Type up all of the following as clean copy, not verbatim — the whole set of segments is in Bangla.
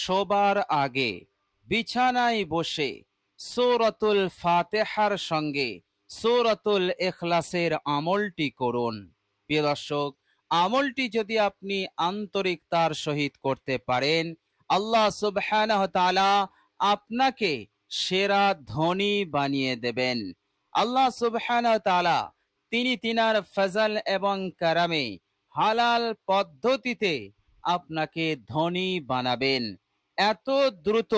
শোবার আগে বিছানায় বসে সূরাতুল ফাতিহার সঙ্গে সূরাতুল ইখলাসের আমলটি করুন। প্রিয় দর্শক, আমলটি যদি আপনি আন্তরিকতার সহিত করতে পারেন, আল্লাহ সুবহানাহু ওয়া তাআলা আপনাকে সেরা ধনী বানিয়ে দেবেন। আল্লাহ সুবহানাহু ওয়া তাআলা তিনি তিনার ফজল এবং কারামে হালাল পদ্ধতিতে আপনাকে ধনী বানাবেন। এত দ্রুত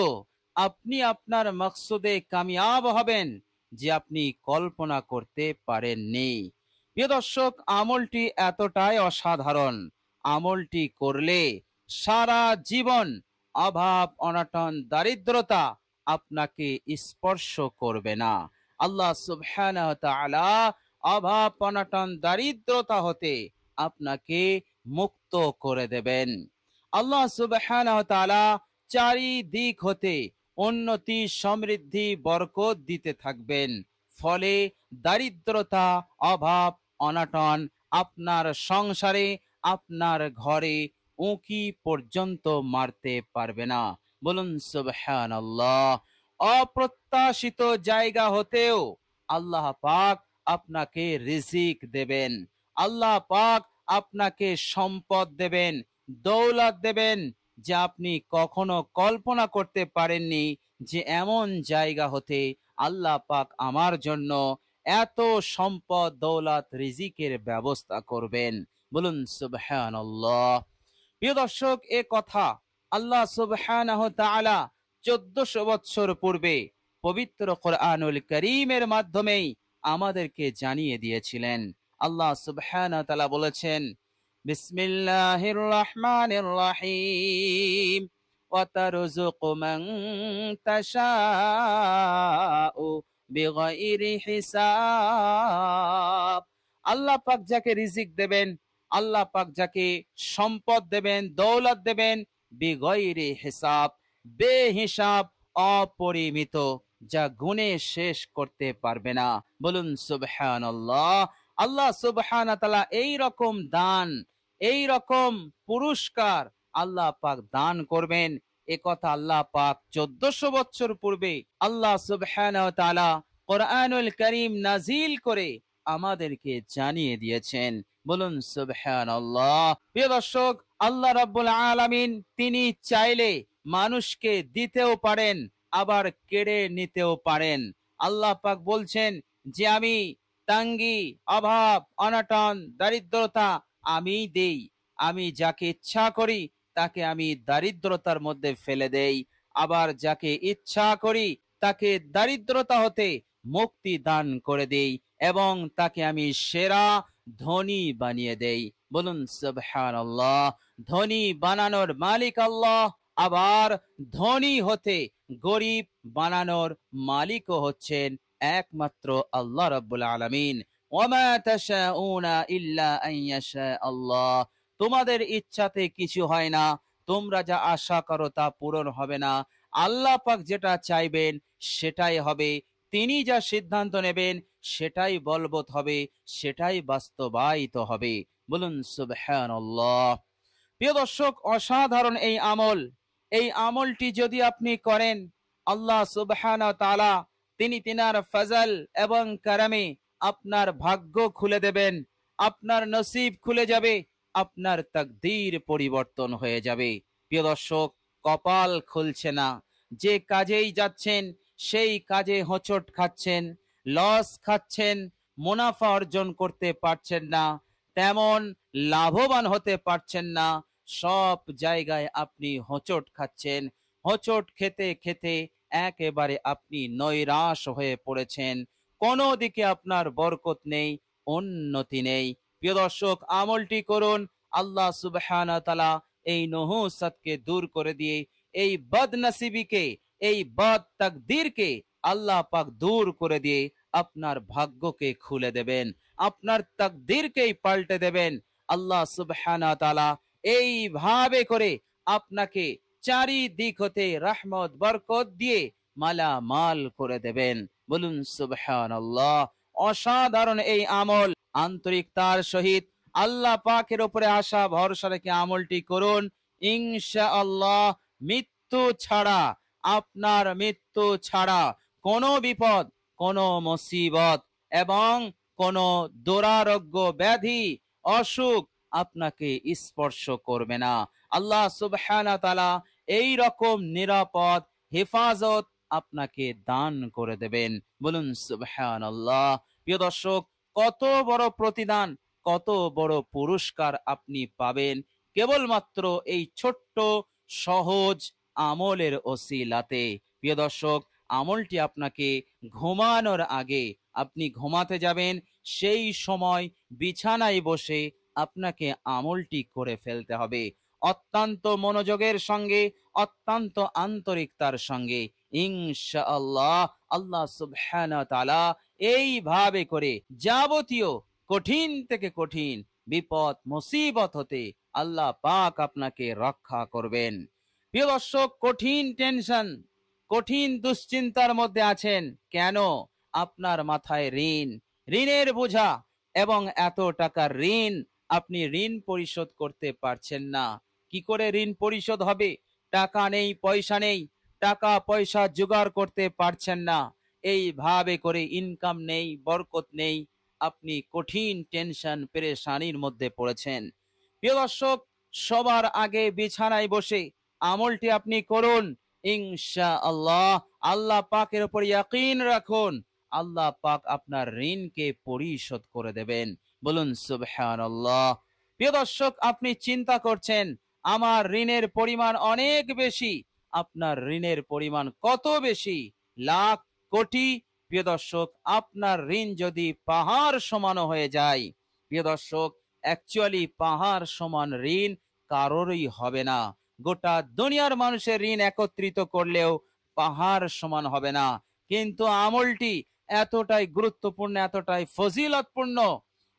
আপনি আপনার মকসুদে কামিয়াব হবেন যে আপনি কল্পনা করতে পারেননি। প্রিয় দর্শক, আমলটি এতটাই অসাধারণ, আমলটি করলে সারা জীবন অভাব অনটন দারিদ্রতা আপনাকে স্পর্শ করবে না। আল্লাহ সুবহানাহু ওয়া তাআলা অভাব অনটন দারিদ্রতা হতে আপনাকে মুক্ত করে দেবেন। আল্লাহ সুবহানাহু ওয়া তাআলা চারিদিক হতে উন্নতি সমৃদ্ধি বরকত দিতে থাকবেন। ফলে দারিদ্রতা অভাব অনটন আপনার সংসারে আপনার ঘরে উঁকি পর্যন্ত মারতে পারবে না। বলুন সুবহানাল্লাহ। অপ্রত্যাশিত জায়গা হতেও আল্লাহ পাক আপনাকে রিজিক দেবেন। আল্লাহ পাক আপনাকে সম্পদ দেবেন, দৌলত দেবেন, যে আপনি কখনো কল্পনা করতে পারেননি যে এমন জায়গা হতে আল্লাহ পাক আমার জন্য এত সম্পদ দৌলত রিজিকের ব্যবস্থা করবেন। বলুন সুবহানাল্লাহ। প্রিয় দর্শক, এ কথা আল্লাহ সুবহানাহু ওয়া তাআলা 1400 বছর পূর্বে পবিত্র কোরআনুল কারীমের মাধ্যমেই আমাদেরকে জানিয়ে দিয়েছিলেন। আল্লাহ সুবহানাহু ওয়া তাআলা বলেছেন, বিসমিল্লাহির রহমানির রহিম ওয়া তারযুকু মান তাশাউ বিগাইরি হিসাব। আল্লাহ পাক যাকে রিজিক দেবেন, আল্লাহ পাক যাকে সম্পদ দেবেন, দৌলত দেবেন, বিগাইরি হিসাব, বেহিসাব, অপরিমিত, যা গুণে শেষ করতে পারবে না। বলুন সুবহানাল্লাহ। আল্লাহ সুবহানাহু ওয়া তাআলা এই রকম দান, এই রকম পুরস্কার আল্লাহ পাক দান করবেন, এ কথা আল্লাহ পাক 1400 বছর পূর্বে আল্লাহ সুবহানাহু ওয়া তাআলা কোরআনুল কারীম নাজিল করে আমাদেরকে জানিয়ে দিয়েছেন। বলুন সুবহানাল্লাহ। প্রিয় দর্শক, আল্লাহ রাব্বুল আলামিন তিনি চাইলে মানুষকে দিতেও পারেন, আবার কেড়ে নিতেও পারেন। আল্লাহ পাক বলছেন যে আমি তাঙ্গি অভাব অনটন দারিদ্রতা আমি দেই, আমি যাকে ইচ্ছা করি তাকে আমি দারিদ্রতার মধ্যে ফেলে দেই, আবার যাকে ইচ্ছা করি তাকে দারিদ্রতা হতে মুক্তি দান করে দেই এবং তাকে আমি সেরা ধনী বানিয়ে দেই। বলুন সুবহানাল্লাহ। ধনী বানানোর মালিক আল্লাহ, আবার ধনী হতে গরিব বানানোর মালিকও হচ্ছেন একমাত্র আল্লাহ রাব্বুল আলামিন। ওয়ামা তাশাউনা ইল্লা আন ইয়াশা আল্লাহ। তোমাদের ইচ্ছাতে কিছু হয় না, তোমরা যা আশা করো তা পূরণ হবে না। আল্লাহ পাক যেটা চাইবেন সেটাই হবে, তিনি যা সিদ্ধান্ত নেবেন সেটাই বলবৎ হবে, সেটাই বাস্তবায়িত হবে। বলুন সুবহানাল্লাহ। প্রিয় দর্শক, অসাধারণ এই আমল, এই আমলটি যদি আপনি করেন, আল্লাহ সুবহানাহু ওয়া তাআলা তিনি তিনার ফজল এবং কারামে আপনার ভাগ্য খুলে দেবেন, আপনার নসিব খুলে যাবে, আপনার তাকদীর পরিবর্তন হয়ে যাবে। প্রিয় দর্শক, কপাল খুলছে না, যে কাজেই যাচ্ছেন সেই কাজে হোঁচট খাচ্ছেন, লস খাচ্ছেন, মুনাফা অর্জন করতে পারছেন না, তেমন লাভবান হতে পারছেন না, সব জায়গায় আপনি হোঁচট খাচ্ছেন। হোঁচট খেতে খেতে একেবারে আপনি নৈরাশ হয়ে পড়েছেন, কোনো দিকে আপনার বরকত নেই, উন্নতি নেই। প্রিয় দর্শক, আমলটি করুন। আল্লাহ সুবহানাহু ওয়া তাআলা এই নহুসাতকে দূর করে দিয়ে এই বদনসিবিকে, এই বদ তাকদীরকে আল্লাহ পাক দূর করে দিয়ে আপনার ভাগ্যকে খুলে দেবেন, আপনার তাকদীরকেই পাল্টে দেবেন। আল্লাহ সুবহানাহু ওয়া তাআলা এইভাবে করে আপনাকে চারিদিক হতে রহমত বরকত দিয়ে মালামাল করে দেবেন। বলুন সুবহানাল্লাহ। অসাধারণ এই আমল, আন্তরিকতার সহিত আল্লাহ পাকের উপরে আশা ভরসা রেখে আমলটি করুন। ইনশাআল্লাহ মৃত্যু ছাড়া, আপনার মৃত্যু ছাড়া কোনো বিপদ, কোনো মুসিবত এবং কোনো দুরারোগ্য ব্যাধি, অসুখ আপনাকে স্পর্শ করবে না। আল্লাহ সুবহানাহু ওয়া তাআলা এই রকম নিরাপদ হেফাজত আপনাকে দান করে দেবেন। বলুন সুবহানাল্লাহ। প্রিয় দর্শক, কত বড় প্রতিদান, কত বড় পুরস্কার আপনি পাবেন কেবলমাত্র এই ছোট্ট সহজ আমলের ওসিলাতে। প্রিয় দর্শক, আমলটি আপনাকে ঘুমানোর আগে, আপনি ঘুমাতে যাবেন সেই সময় বিছানায় বসে আপনাকে আমলটি করে ফেলতে হবে, অত্যন্ত মনোযোগের সঙ্গে, অত্যন্ত আন্তরিকতার সঙ্গে। ইনশাআল্লাহ আল্লাহ সুবহানাহু ওয়া তাআলা এইভাবে করে যাবতীয় কঠিন থেকে কঠিন বিপদ মুসিবত হতে আল্লাহ পাক আপনাকে রক্ষা করবেন। প্রিয় দর্শক, কঠিন টেনশন, কঠিন দুশ্চিন্তার মধ্যে আছেন কেন? আপনার মাথায় ঋণ, ঋণের বোঝা, এবং এত টাকার ঋণ, আপনি ঋণ পরিশোধ করতে পারছেন না। কি করে ঋণ পরিশোধ হবে? টাকা নেই, পয়সা নেই, টাকা পয়সা জোগাড় করতে পারছেন না, এইভাবে করে ইনকাম নেই, বরকত নেই, আপনি কঠিন টেনশন পেরেশানির মধ্যে পড়েছেন। প্রিয় দর্শক, সবার আগে বিছানায় বসে আমলটি আপনি করুন ইনশাআল্লাহ। আল্লাহ পাকের উপর ইয়াকিন রাখুন, আল্লাহ পাক আপনার ঋণকে পরিশোধ করে দেবেন। বলুন সুবহানাল্লাহ। প্রিয় দর্শক, আপনি চিন্তা করছেন আমার ঋণের পরিমাণ অনেক বেশি। আপনার ঋণের পরিমাণ কত বেশি? লাখ, কোটি? প্রিয় দর্শক, আপনার ঋণ যদি পাহাড় সমান হয়ে যায়, প্রিয় দর্শক, অ্যাকচুয়ালি পাহাড় সমান ঋণ কারোরই হবে না। গোটা দুনিয়ার মানুষের ঋণ একত্রিত করলেও পাহাড় সমান হবে না। কিন্তু আমলটি এতটাই গুরুত্বপূর্ণ, এতটাই ফজিলতপূর্ণ,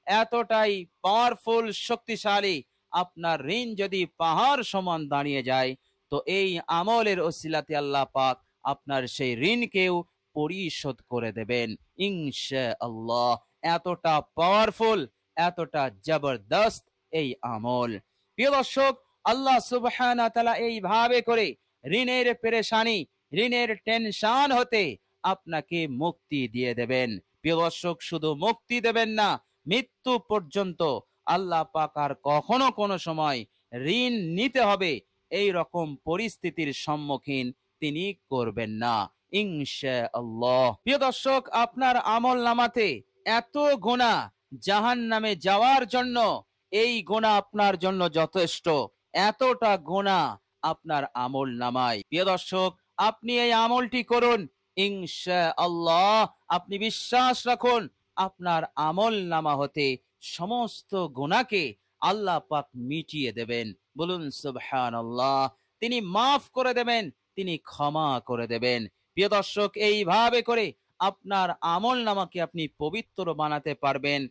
এতটাই পাওয়ারফুল, শক্তিশালী, আপনার ঋণ যদি পাহাড় সমান দাঁড়িয়ে যায়, তো এই আমলের ওসিলাতে আল্লাহ পাক আপনার সেই ঋণকেও পরিশোধ করে দেবেন ইনশাআল্লাহ। এতটা পাওয়ারফুল, এতটা জবরদস্ত এই আমল। প্রিয় দর্শক, আল্লাহ সুবহানাহু ওয়া তাআলা এইভাবে করে ঋণের পেরেশানি, ঋণের টেনশন হতে আপনাকে মুক্তি দিয়ে দেবেন। প্রিয় দর্শক, শুধু মুক্তি দেবেন না, মৃত্যু পর্যন্ত আল্লাহ পাক আর কখনো কোনো সময় ঋণ নিতে হবে এই রকম পরিস্থিতির সম্মুখীন তিনি করবেন না ইনশাআল্লাহ। প্রিয় দর্শক, আপনার আমল নামাতে এত গুনাহ, জাহান্নামে যাওয়ার জন্য এই গুনাহ আপনার জন্য যথেষ্ট। এতটা গুনাহ আপনার আমল নামায়। প্রিয় দর্শক, আপনি এই আমলটি করুন ইনশাআল্লাহ। আপনি বিশ্বাস রাখুন, আপনার আমল নামা হতে সমস্ত গুনাহকে আল্লাহ পাক মিটিয়ে দেবেন। বলুন সুবহানাল্লাহ। তিনি মাফ করে দেবেন, তিনি ক্ষমা করে দেবেন। প্রিয় দর্শক, এইভাবে করে আপনার আমল নামাকে আপনি পবিত্র বানাতে পারবেন,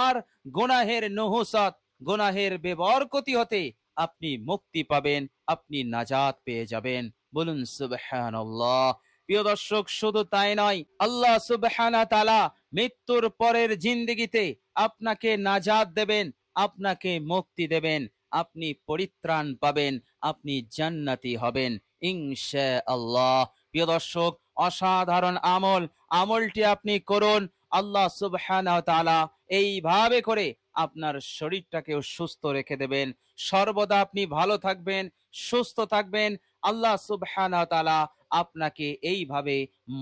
আর গুনাহের নুহুসাত, গুনাহের বেবরকতি হতে আপনি মুক্তি পাবেন, আপনি নাজাত পেয়ে যাবেন। বলুন সুবহানাল্লাহ। প্রিয় দর্শক, শুধু তাই নয়, আল্লাহ সুবহানাহু ওয়া তাআলা মৃত্যুর পরের জিন্দেগিতে আপনাকে নাজাত দেবেন, আপনাকে মুক্তি দেবেন, আপনি পরিত্রাণ পাবেন, আপনি জান্নাতি হবেন ইনশাআল্লাহ। প্রিয় দর্শক, অসাধারণ আমল, আমলটি আপনি করুন। আল্লাহ সুবহানাহু ওয়া তাআলা এইভাবে করে আপনার শরীরটাকেও সুস্থ রেখে দেবেন। সর্বদা আপনি ভালো থাকবেন, সুস্থ থাকবেন। আল্লাহ সুবহানাহু ওয়া তাআলা আপনাকে এইভাবে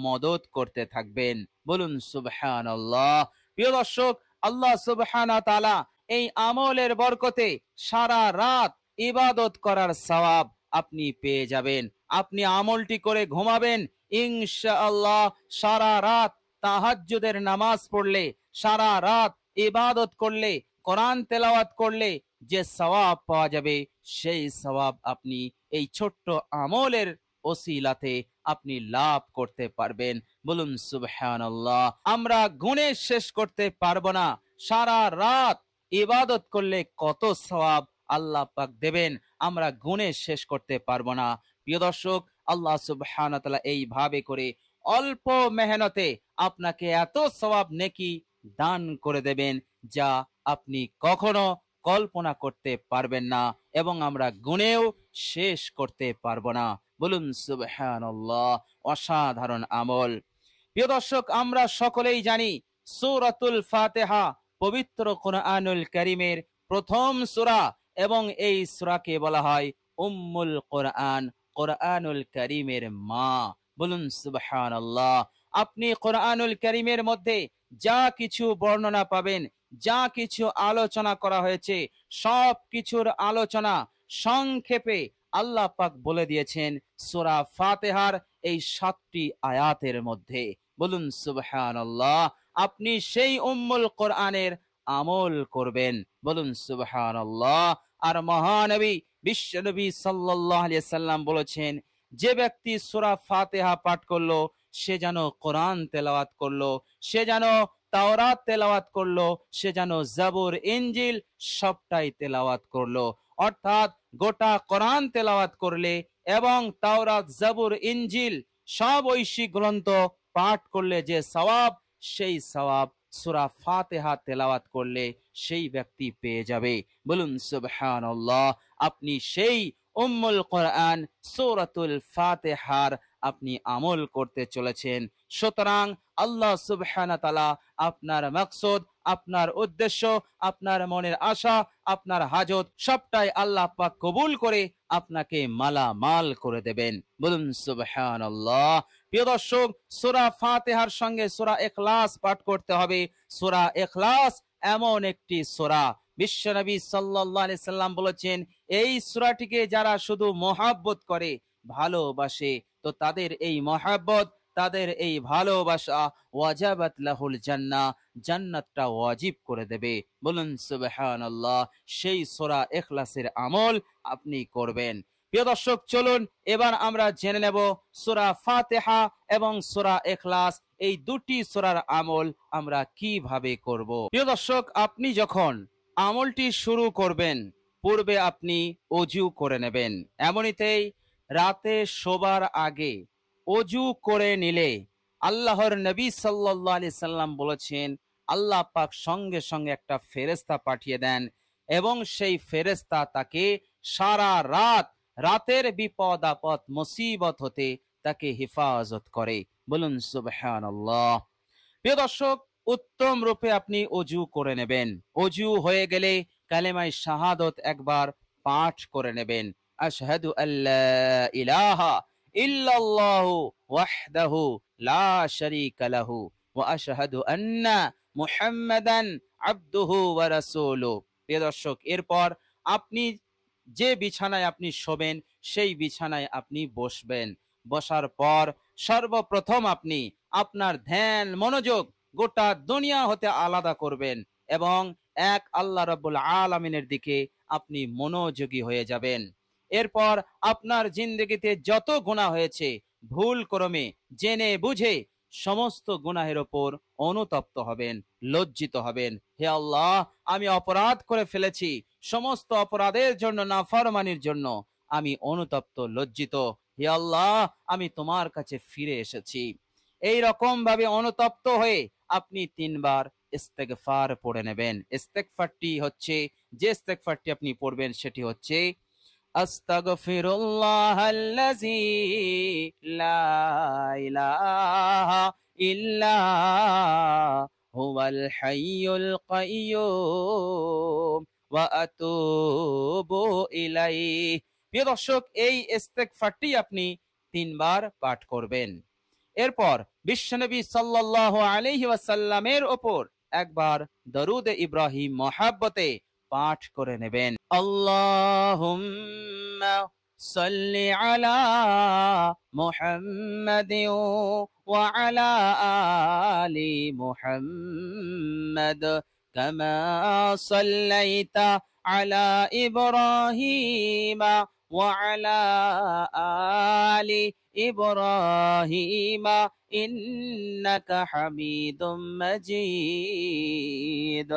মদত করতে থাকবেন। বলুন সুবহানাল্লাহ। প্রিয় দর্শক, আল্লাহ সুবহানাহু ওয়া তাআলা এই আমলের বরকতে সারা রাত ইবাদত করার সওয়াব আপনি পেয়ে যাবেন। আপনি আমলটি করে ঘুমাবেন ইনশাআল্লাহ। সারা রাত তাহাজ্জুদের নামাজ পড়লে, সারা রাত ইবাদত করলে, কোরআন তেলাওয়াত করলে যে সওয়াব পাওয়া যাবে, সেই সওয়াব আপনি এই ছোট্ট আমলের ওসিলাতে আপনি লাভ করতে পারবেন। বলুন সুবহানাল্লাহ। আমরা গুণে শেষ করতে পারবো না, সারা রাত ইবাদত করলে কত সওয়াব আল্লাহ পাক দেবেন, আমরা গুণে শেষ করতে পারবো না। প্রিয় দর্শক, আল্লাহ সুবহানাহু ওয়া তাআলা এইভাবে করে অল্প মেহনতে আপনাকে এত সওয়াব নেকি দান করে দেবেন, যা আপনি কখনো কল্পনা করতে পারবেন না এবং আমরা গুণেও শেষ করতে পারবো না। বলুন সুবহানাল্লাহ। অসাধারণ আমল। প্রিয় দর্শক, আমরা সকলেই জানি সূরাতুল ফাতিহা পবিত্র কোরআনুল কারীমের প্রথম সূরা এবং এই সূরাকে বলা হয় উম্মুল কোরআন, কোরআনুল কারীমের মা। বলুন সুবহানাল্লাহ। আপনি কোরআনুল কারীমের মধ্যে যা কিছু বর্ণনা পাবেন, যা কিছু আলোচনা করা হয়েছে, সব কিছুর আলোচনা সংক্ষেপে আল্লাহ পাক বলে দিয়েছেন সূরা ফাতিহার এই 7টি আয়াতের মধ্যে। বলুন সুবহানাল্লাহ। আপনি সেই উম্মুল কোরআনের আমল করবেন। বলুন সুবহানাল্লাহ। আর মহানবী বিশ্বনবী সাল্লাল্লাহু আলাইহি সাল্লাম বলেছেন, যে ব্যক্তি সূরা ফাতিহা পাঠ করলো সে যেন কোরআন তেলাওয়াত করলো, সে যেন তাওরাত তেলাওয়াত করলো, সে যেন জাবুর ইনজিল সবটাই তেলাওয়াত করলো। অর্থাৎ গোটা কোরআন তেলাওয়াত করলে এবং তাওরাত জাবুর ইনজিল সব ঐশী গ্রন্থ পাঠ করলে যে সওয়াব, সেই সওয়াব সূরা ফাতিহা তেলাওয়াত করলে সেই ব্যক্তি পেয়ে যাবে। বলুন সুবহানাল্লাহ। আপনি সেই উম্মুল কোরআন সূরাতুল ফাতিহার আপনি আমল করতে চলেছেন। সুতরাং আল্লাহ সুবহানাহু ওয়া তাআলা আপনার মাকসুদ, আপনার উদ্দেশ্য, আপনার মনের আশা, আপনার হাজত সবটাই আল্লাহ পাক কবুল করে আপনাকে মালামাল করে দেবেন। বলুন সুবহানাল্লাহ। প্রিয় দর্শক, সূরা ফাতিহার সঙ্গে সূরা ইখলাস পাঠ করতে হবে। সূরা ইখলাস এমন একটি সূরা, বিশ্বনবী সাল্লাল্লাহু আলাইহি সাল্লাম বলেছেন, এই সূরাটিকে যারা শুধু মহব্বত করে, ভালোবাসে, তো তাদের এই মহব্বত, তাদের এই ভালোবাসা ওয়াজাবাত লাহুল জান্নাহ, জান্নাতটা ওয়াজিব করে দেবে। বলুন সুবহানাল্লাহ। সেই সূরা ইখলাসের আমল আপনি করবেন। প্রিয় দর্শক, চলুন এবার আমরা জেনে নেব সূরা ফাতিহা এবং সূরা ইখলাস এই দুটি সূরার আমল আমরা কিভাবে করব। প্রিয় দর্শক, আপনি যখন আমলটি শুরু করবেন, পূর্বে আপনি ওযু করে নেবেন। এমনিতেই রাতে শোবার আগে ওযু করে নিলে আল্লাহর নবী সাল্লাল্লাহু আলাইহি সাল্লাম বলেছেন, আল্লাহ পাক সঙ্গে সঙ্গে একটা ফেরেশতা পাঠিয়ে দেন এবং সেই ফেরেশতা তাকে সারা রাত, রাতের বিপদ আপদ মুসিবত হতে তাকে হেফাজত করে। বলুন সুবহানাল্লাহ। প্রিয় দর্শক, উত্তম রূপে আপনি ওযু করে নেবেন। ওযু হয়ে গেলে কালেমায়ে শাহাদাত একবার পাঠ করে নেবেন। আশহাদু আল্লা ইলাহা ইল্লাল্লাহু ওয়াহদাহু লা শারীকা লাহু ওয়া আশহাদু আন্না মুহাম্মাদান আবদুহু ওয়া রাসূলুহু। প্রিয় দর্শক, এরপর আপনি যে বিছানায় আপনি শোবেন সেই বিছানায় আপনি বসবেন। বসার পর সর্বপ্রথম আপনি আপনার ধ্যান মনোযোগ গোটা দুনিয়া হতে আলাদা করবেন এবং এক আল্লাহ রাব্বুল আলামিনের দিকে আপনি মনোযোগী হয়ে যাবেন। এরপর আপনার জিন্দেগিতে যত গুনাহ হয়েছে, ভুল ক্রমে জেনে বুঝে সমস্ত গুনাহের ওপর অনুতপ্ত হবেন, লজ্জিত হবেন। হে আল্লাহ, আমি অপরাধ করে ফেলেছি, সমস্ত অপরাধের জন্য, নাফরমানির জন্য আমি অনুতপ্ত, লজ্জিত। হে আল্লাহ, আমি তোমার কাছে ফিরে এসেছি। এই রকম ভাবে অনুতপ্ত হয়ে আপনি 3 বার ইস্তেগফার পড়ে নেবেন। ইস্তেগফারটি হচ্ছে, যে ইস্তেগফারটি আপনি পড়বেন সেটি হচ্ছে আস্তাগফিরুল্লাহাল্লাযী লা ইলাহা ইল্লা হুয়াল হাইয়ুল কাইয়্যুম ওয়া আতুবু ইলাইহি। প্রিয় দর্শক, এই ইস্তেগফারটি আপনি 3 বার পাঠ করবেন। এরপর বিশ্বনবী সাল্লাল্লাহু আলাইহি ওয়াসাল্লামের উপর একবার দরুদ ইব্রাহিম মহাব্বতে পাঠ করে নেবেন। আল্লাহুম্মা সাল্লি আলা মুহাম্মাদিন ওয়া আলা আলি মুহাম্মাদ কামা সাল্লাইতা আলা ইব্রাহিম ওয়া আলা আলি ইব্রাহিম ইন্নাকা হামিদুম মাজিদ।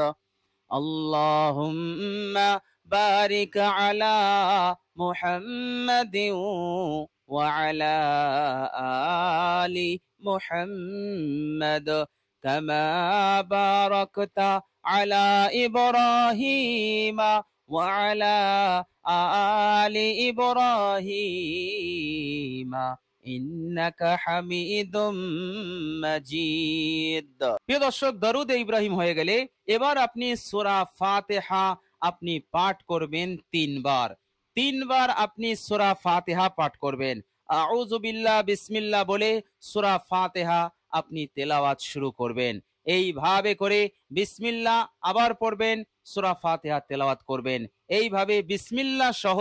আল্লাহুম্মা বারিক আলা মুহাম্মাদিন ওয়া আলা আলি মুহাম্মাদ কামা বারাকতা আলা ইব্রাহিম ওয়া আলা আলি ইব্রাহিম ইন্নাকা হামিদুম মাজিদ। প্রিয় দর্শক, দরুদ ইব্রাহিম হয়ে গেলে এবার আপনি সূরা ফাতিহা আপনি পাঠ করবেন তিনবার। তিনবার আপনি সূরা ফাতিহা পাঠ করবেন। আউযু বিল্লাহ বিসমিল্লাহ বলে সূরা ফাতিহা আপনি তেলাওয়াত শুরু করবেন। এইভাবে করে বিসমিল্লাহ আবার পড়বেন, সূরা ফাতিহা তেলাওয়াত করবেন। এইভাবে বিসমিল্লাহ সহ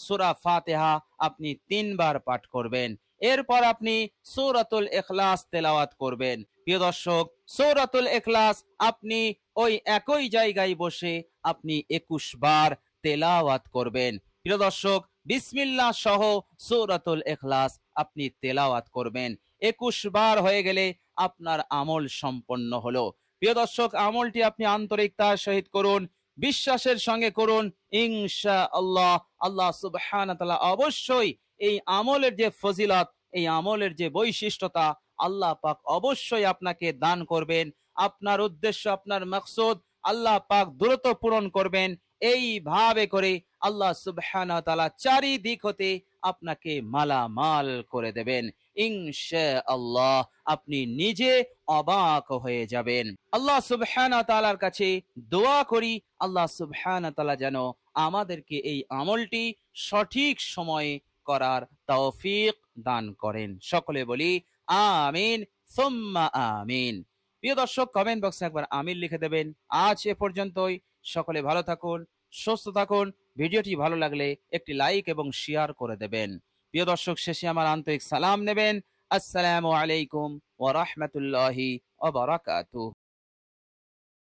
সূরা ফাতিহা আপনি তিনবার পাঠ করবেন। এরপর আপনি সূরাতুল ইখলাস তেলাওয়াত করবেন। প্রিয় দর্শক, সূরাতুল ইখলাস আপনি ওই একই জায়গায় বসে আপনি 21 বার তেলাওয়াত করবেন। প্রিয় দর্শক, বিসমিল্লাহ সহ সূরাতুল ইখলাস আপনি তেলাওয়াত করবেন। 21 বার হয়ে গেলে আপনার আমল সম্পন্ন হলো। প্রিয় দর্শক, আমলটি আপনি আন্তরিকতার সহিত করুন, বিশ্বাসের সঙ্গে করুন। ইনশাআল্লাহ আল্লাহ সুবহানাহু ওয়া তাআলা অবশ্যই এই আমলের যে ফজিলত, এই আমলের যে বৈশিষ্ট্যতা আল্লাহ পাক অবশ্যই আপনাকে দান করবেন। আপনার উদ্দেশ্য, আপনার মাকসুদ আল্লাহ পাক দ্রুত পূরণ করবেন। এইভাবে করে আল্লাহ সুবহানাহু ওয়া তাআলা চারিদিক হতে আপনাকে মালামাল করে দেবেন। ইনশাআল্লাহ আপনি নিজে অবাক হয়ে যাবেন। আল্লাহ সুবহানাহু ওয়া তাআলার কাছে দোয়া করি, আল্লাহ সুবহানাহু ওয়া তাআলা যেন আমাদেরকে এই আমলটি সঠিক সময়ে করার তৌফিক দান করেন। সকলে বলি আমিন সুম্মা আমিন। প্রিয় দর্শক, কমেন্ট বক্সে একবার আমিন লিখে দেবেন। আজ এ পর্যন্তই। সকলে ভালো থাকুন, সুস্থ থাকুন। ভিডিওটি ভালো লাগলে একটি লাইক এবং শেয়ার করে দেবেন। প্রিয় দর্শক, শেষে আমার আন্তরিক সালাম নেবেন। আসসালামু আলাইকুম ওয়া রাহমাতুল্লাহি ওয়া বারাকাতুহু।